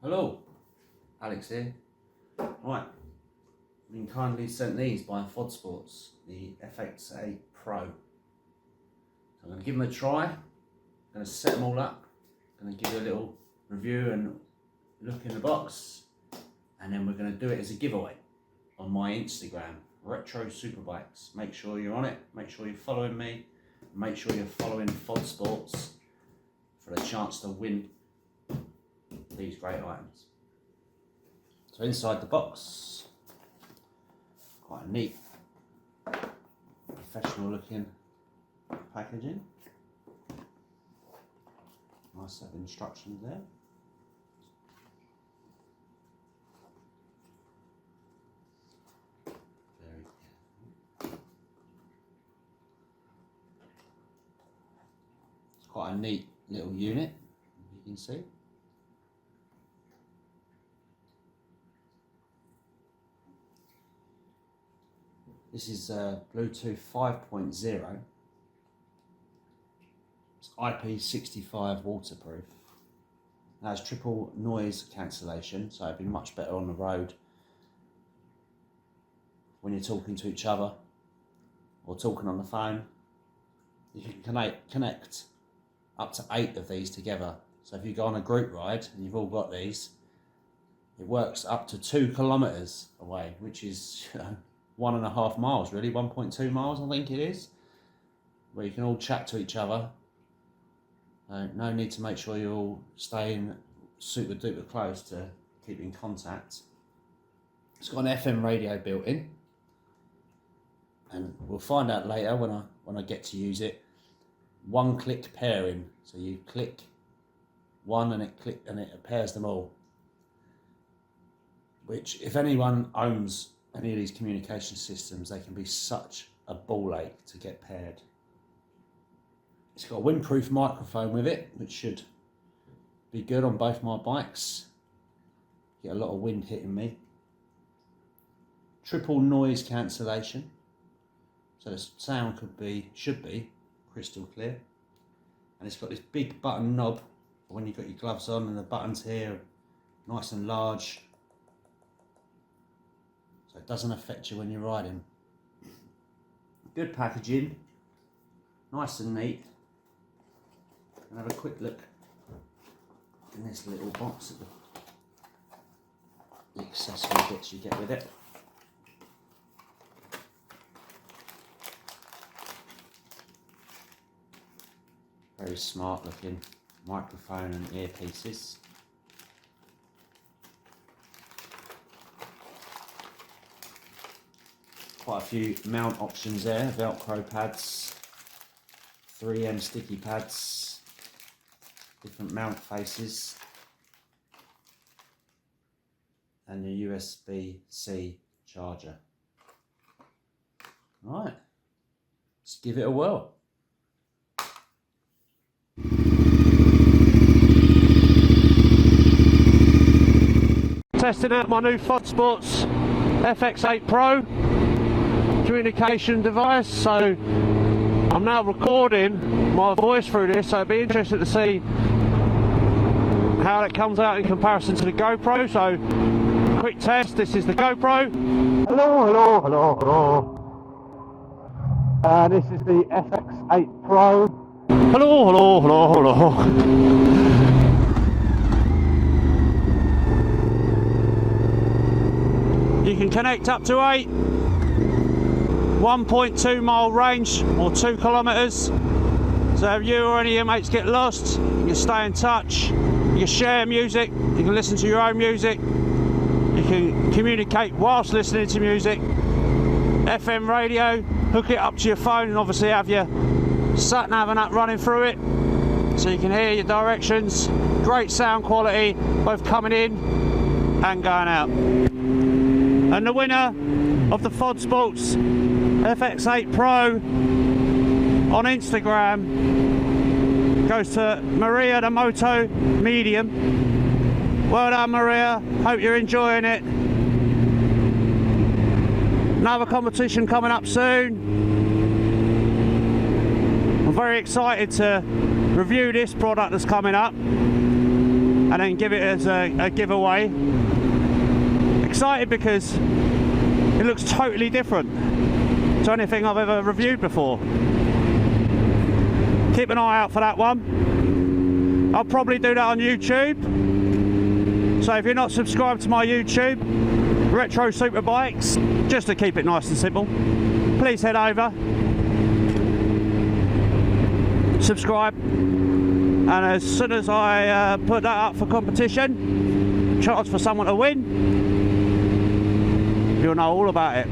Hello, Alex here. Right, I've been kindly sent these by Fodsports, the FX8 Pro. So I'm going to give them a try. I'm going to set them all up. I'm going to give you a little review and look in the box, and then we're going to do it as a giveaway on my Instagram, Retro Superbikes. Make sure you're on it. Make sure you're following me. Make sure you're following Fodsports for the chance to win these great items. So inside the box, quite a neat, professional looking packaging. Nice set of instructions there. Very careful. It's quite a neat little unit, you can see. This is Bluetooth 5.0. It's IP65 waterproof. It has triple noise cancellation, so it'd be much better on the road when you're talking to each other or talking on the phone. You can connect up to 8 of these together. So if you go on a group ride and you've all got these, it works up to 2 kilometers away, which is 1.5 miles really, 1.2 miles I think it is, where you can all chat to each other. No need to make sure you're all staying super duper close to keep in contact. It's got an FM radio built in, and we'll find out later when I get to use it. One-click pairing, so you click one and it pairs them all. Which, if anyone owns any of these communication systems, they can be such a ball ache to get paired. It's got a windproof microphone with it, which should be good on both my bikes. Get a lot of wind hitting me. Triple noise cancellation, so the sound should be crystal clear. And it's got this big button knob for when you've got your gloves on, and the buttons here are nice and large, so it doesn't affect you when you're riding. Good packaging, nice and neat. And have a quick look in this little box at the accessory bits you get with it. Very smart looking microphone and earpieces. Quite a few mount options there, Velcro pads, 3M sticky pads, different mount faces, and the USB-C charger. Right, let's give it a whirl. Testing out my new Fodsports FX8 Pro communication device, so I'm now recording my voice through this, so it'd be interesting to see how it comes out in comparison to the GoPro. So quick test, this is the GoPro. Hello, hello, hello, hello. And this is the FX8 Pro. Hello, hello, hello, hello. You can connect up to 8, 1.2 mile range or 2 kilometers. So if you or any of your mates get lost, you can stay in touch, you can share music, you can listen to your own music, you can communicate whilst listening to music. FM radio, hook it up to your phone and obviously have your sat nav and that running through it, so you can hear your directions. Great sound quality, both coming in and going out. And the winner of the Fodsports FX8 Pro on Instagram goes to Maria the Moto Medium. Well done, Maria, hope you're enjoying it. Another competition coming up soon. I'm very excited to review this product that's coming up, and then give it as a giveaway. Excited because it looks totally different to anything I've ever reviewed before. Keep an eye out for that one. I'll probably do that on YouTube. So if you're not subscribed to my YouTube, Retro Superbikes, just to keep it nice and simple, please head over, subscribe, and as soon as I put that up for competition, chance for someone to win, you'll know all about it.